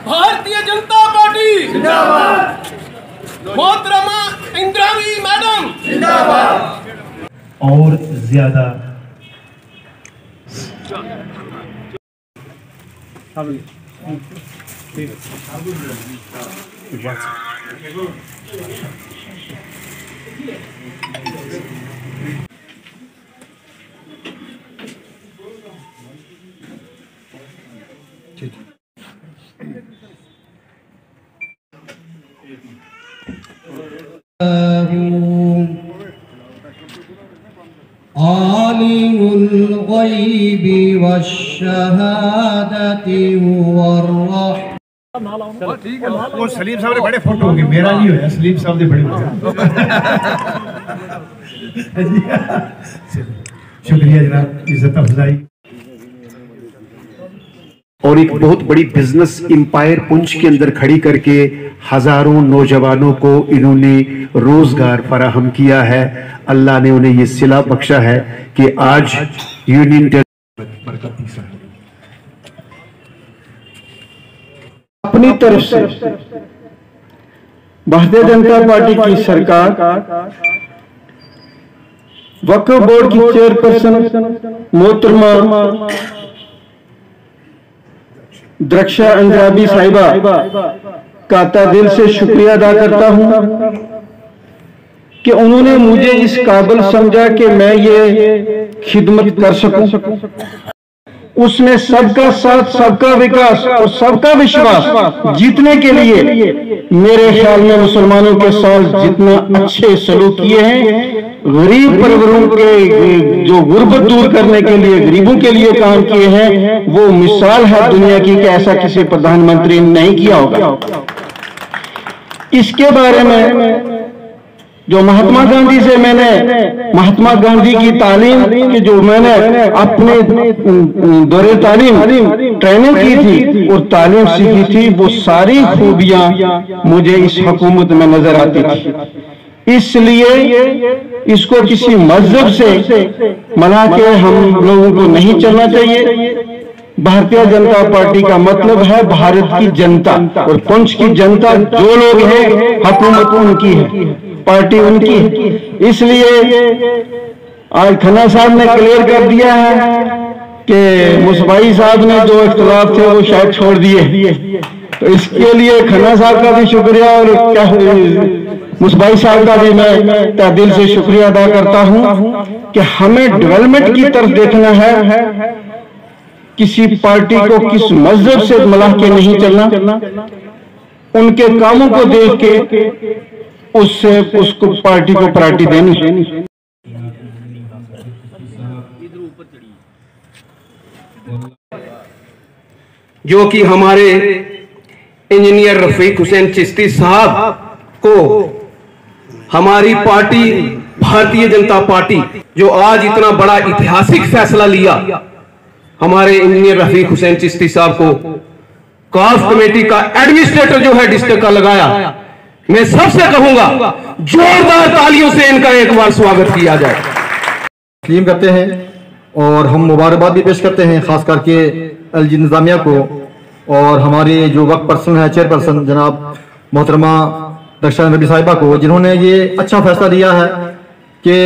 Bharatiya Janata party जिंदाबाद। मोहतरमा इंदिरानी madam जिंदाबाद। और ज्यादा आलिमुल गैबि वश्शहादति हुवर वो सलीम साहब ने बड़े फोटो होंगे, मेरा नहीं होया, सलीम साहब ने बड़े शुक्रिया जनाब, इज्जत अफजाई। और एक बहुत बड़ी बिजनेस एम्पायर पुंछ के अंदर खड़ी करके हजारों नौजवानों को इन्होंने रोजगार फराहम किया है। अल्लाह ने उन्हें ये सिला बख्शा है कि आज यूनियन अपनी तरफ से भारतीय जनता पार्टी की सरकार वक्फ बोर्ड की चेयरपर्सन मोहतरमा द्रक्षा अंजाबी साहिबा का दिल से शुक्रिया अदा करता हूं कि उन्होंने मुझे इस काबिल समझा कि मैं ये खिदमत कर सकूं। उसने सबका साथ, सबका विकास और सबका विश्वास जीतने के लिए मेरे ख्याल में मुसलमानों के साथ जितना अच्छे सलूक किए हैं, गरीब परिवारों के जो गुर्बत दूर करने के लिए, गरीबों के लिए काम किए हैं, वो मिसाल है दुनिया की कि ऐसा किसी प्रधानमंत्री ने नहीं किया होगा। इसके बारे में जो महात्मा गांधी से मैंने महात्मा गांधी की तालीम की जो मैंने अपने दौरे तालीम ट्रेनिंग की थी और तालीम सीखी थी, वो सारी खूबियां मुझे इस हुकूमत में नजर आती थी। इसलिए इसको किसी मजहब से मिला के हम लोगों को नहीं चलना चाहिए। भारतीय जनता पार्टी का मतलब है भारत की जनता, और पुंछ की जनता जो लोग हैं, हुकूमत उनकी है, पार्टी उनकी है। इसलिए आज खन्ना साहब ने क्लियर कर दिया है कि मुसबाई साहब ने जो इख्तिलाफ थे वो शायद छोड़ दिए, तो इसके लिए खन्ना साहब का भी शुक्रिया और मुसबाई साहब का भी मैं दिल से शुक्रिया अदा करता हूं कि हमें डेवलपमेंट की तरफ देखना है, किसी पार्टी को किस मजहब से मिला के नहीं चलना, उनके कामों को देख के उससे उसको पार्टी को प्रायोरिटी देनी। जो कि हमारे इंजीनियर रफीक हुसैन चिश्ती साहब को हमारी पार्टी भारतीय जनता पार्टी जो आज इतना बड़ा ऐतिहासिक फैसला लिया, हमारे इंजीनियर रफीक हुसैन चिश्ती साहब को काफ कमेटी का एडमिनिस्ट्रेटर जो है डिस्ट्रिक्ट का लगाया, मैं सबसे कहूंगा जोरदार तालियों से इनका एक बार स्वागत किया जाए। तस्लीम करते हैं और हम मुबारकबाद भी पेश करते हैं खास करके एलजी इंतजामिया को और हमारे जो वक्त पर्सन है चेयरपर्सन जनाब मोहतरमा दक्षा नबी साहिबा को, जिन्होंने ये अच्छा फैसला लिया है कि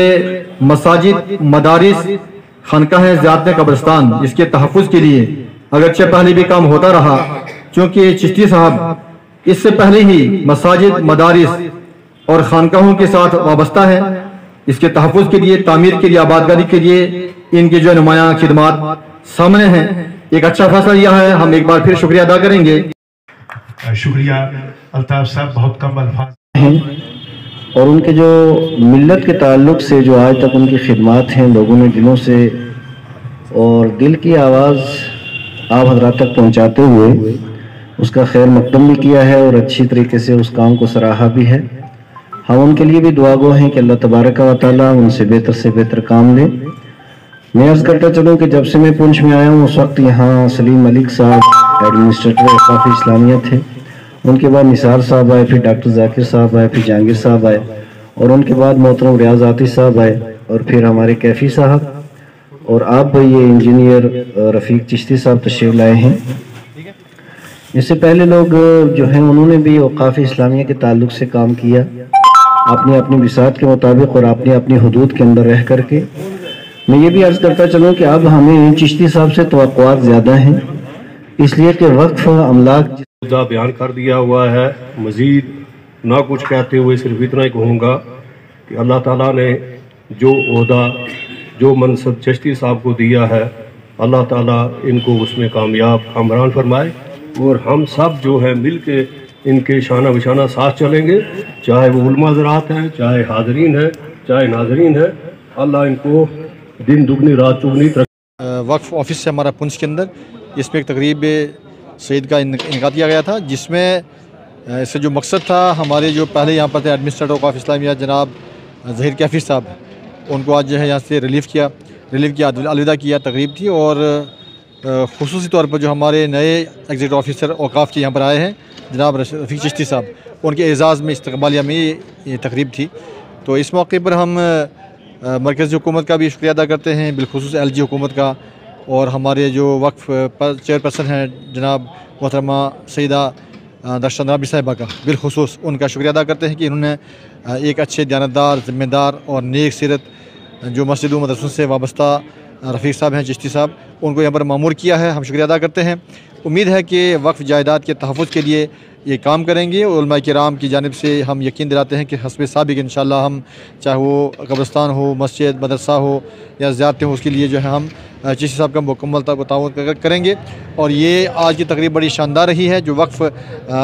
मसाजिद, मदारिस, खानकाहें, ज़ियारतें, कब्रिस्तान, इसके तहफ़्फ़ुज़ के लिए अगरचे पहले भी काम होता रहा, क्योंकि चिश्ती साहब इससे पहले ही मसाजिद, मदारिस और खानकाहों के साथ वाबस्ता है। इसके तहफ़्फ़ुज़ के लिए, तामीर के लिए, आबादगारी के लिए इनके जो नुमायां खिदमात सामने हैं। एक अच्छा फैसला लिया है, हम एक बार फिर शुक्रिया अदा करेंगे। शुक्रिया अल्ताफ साहब, बहुत कम अल्फाज हैं और उनके जो मिल्लत के ताल्लुक़ से जो आज तक उनकी खिदमात हैं, लोगों ने दिलों से और दिल की आवाज़ आप हजरात तक पहुँचाते हुए उसका खैर मकदम भी किया है और अच्छी तरीके से उस काम को सराहा भी है। हम उनके लिए भी दुआ गो हैं कि अल्लाह तबारक व तआला उनसे बेहतर काम ले। मैं अर्ज़ करता चलूँ कि जब से मैं पुंछ में आया हूँ उस वक्त यहाँ सलीम मलिक साहब एडमिनिस्ट्रेटर वक़ाफ़ इस्लामिया थे, उनके बाद निसार साहब आए, फिर डॉक्टर जाकिर साहब आए, फिर जहांगीर साहब आए और उनके बाद मोहतरम रियाज आतिश साहब आए और फिर हमारे कैफी साहब और आप ये इंजीनियर रफ़ीक चिश्ती साहब तशरीफ़ लाए हैं। इससे पहले लोग जो हैं उन्होंने भी औक़ाफ़ इस्लामिया के ताल्लुक़ से काम किया, अपनी अपनी बिसात के मुताबिक और अपनी अपनी हदूद के अंदर रह करके। मैं ये भी अर्ज़ करता चलूँ कि अब हमें चिश्ती साहब से तवक्कुआत ज़्यादा हैं, इसलिए कि वक्फ अमलाक बयान कर दिया हुआ है। मज़ीद ना कुछ कहते हुए सिर्फ इतना ही कहूँगा कि अल्लाह ताला ने जो ओहदा जो मनसब चिश्ती साहब को दिया है, अल्लाह ताला इनको उसमें कामयाब हमरान फरमाए और हम सब जो है मिल के इनके शाना बिशाना साथ चलेंगे, चाहे वो उलमा ज़रात हैं, चाहे हाज़रीन हैं, चाहे नाज़रीन हैं। अल्लाह इनको दिन दुगनी रात चुगनी वक्फ ऑफिस से हमारा पुंछ के अंदर इसमें एक तकरीब सईद का इनका किया गया था, जिसमें इससे जो मकसद था, हमारे जो पहले यहाँ पर थे एडमिनिस्ट्रेटर ऑफ इस्लामिया जनाब ज़हीर कैफ़ी साहब, उनको आज जो है यहाँ से रिलीफ़ किया अलविदा किया तकरीब थी। और ख़ुसूसी तौर पर जो हमारे नए एग्जीक्यूटिव ऑफिसर औक़ाफ़ के यहाँ पर आए हैं जनाब रफ़ीक चिश्ती साहब, उनके एज़ाज़ में इस्तकबालिया में ये तकरीब थी। तो इस मौके पर हम मरकज़ी हुकूमत का भी शुक्रिया अदा करते हैं, बिलखुसूस LG हुकूमत का, और हमारे जो वक्फ चेयरपर्सन हैं जनाब मोहतरमा सईदा दर्शन रबी साहिबा का बिलखुसूस उनका शुक्रिया अदा करते हैं कि इन्होंने एक अच्छे दयानतदार, ज़िम्मेदार और नेक सीरत जो मस्जिद व मदरसों से वाबस्ता रफ़ीक साहब हैं चिश्ती साहब, उनको यहाँ पर मामूर किया है। हम शुक्रिया अदा करते हैं। उम्मीद है कि वक्फ जायदाद के तहफ़्फ़ुज़ के लिए ये काम करेंगे। उलमा किराम की जानिब से हम यकीन दिलाते हैं कि हस्ब साबिक़ इंशाअल्लाह हम, चाहे वो कब्रिस्तान हो, मस्जिद, मदरसा हो या ज़ियारतें हो, उसके लिए जो है हम चिश्ती साहब का मुकम्मल ताउन करेंगे। और ये आज की तकरीब बड़ी शानदार रही है जो वक्फ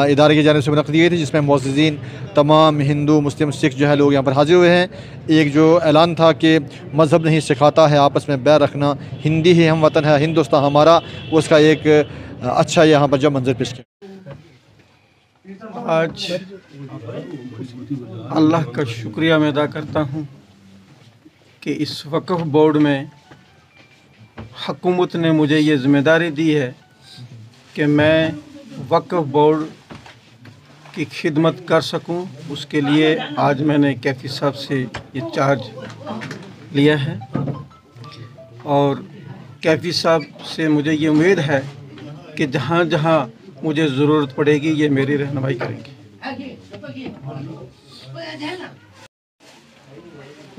इदारे की जानिब से मुनक़्क़िद की गई थी, जिसमें मुअज़्ज़िज़ीन तमाम हिंदू, मुस्लिम, सिख जो है लोग यहाँ पर हाज़िर हुए हैं। एक जो ऐलान था कि मज़हब नहीं सिखाता है आपस में बैर रखना, हिंदी ही हम वतन है, हिंदुस्तान हमारा, उसका एक अच्छा यहाँ पर जब मंजर पेश किया। आज अल्लाह का शुक्रिया मैं अदा करता हूँ कि इस वक्फ बोर्ड में हुकूमत ने मुझे ये ज़िम्मेदारी दी है कि मैं वक्फ बोर्ड की खिदमत कर सकूं। उसके लिए आज मैंने कैफ़ी साहब से ये चार्ज लिया है और कैफ़ी साहब से मुझे ये उम्मीद है कि जहाँ जहाँ मुझे ज़रूरत पड़ेगी ये मेरी रहनुमाई करेंगे।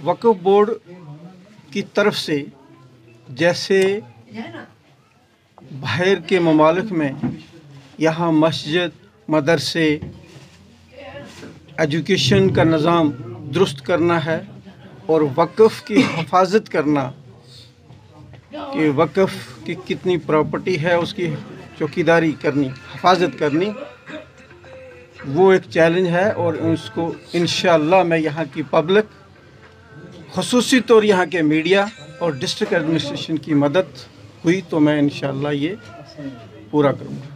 वक्फ बोर्ड की तरफ से जैसे बाहर के ममालिक में यहाँ मस्जिद, मदरसे, एजुकेशन का निज़ाम दुरुस्त करना है और वक़्फ़ की हिफाजत करना, कि वक़्फ़ की कितनी प्रॉपर्टी है उसकी चौकीदारी करनी, हिफाजत करनी, वो एक चैलेंज है। और उसको इंशाअल्लाह मैं यहाँ की पब्लिक, ख़ुसूसी तौर यहाँ के मीडिया और डिस्ट्रिक्ट एडमिनिस्ट्रेशन की मदद हुई तो मैं इंशाअल्लाह ये पूरा करूँगा।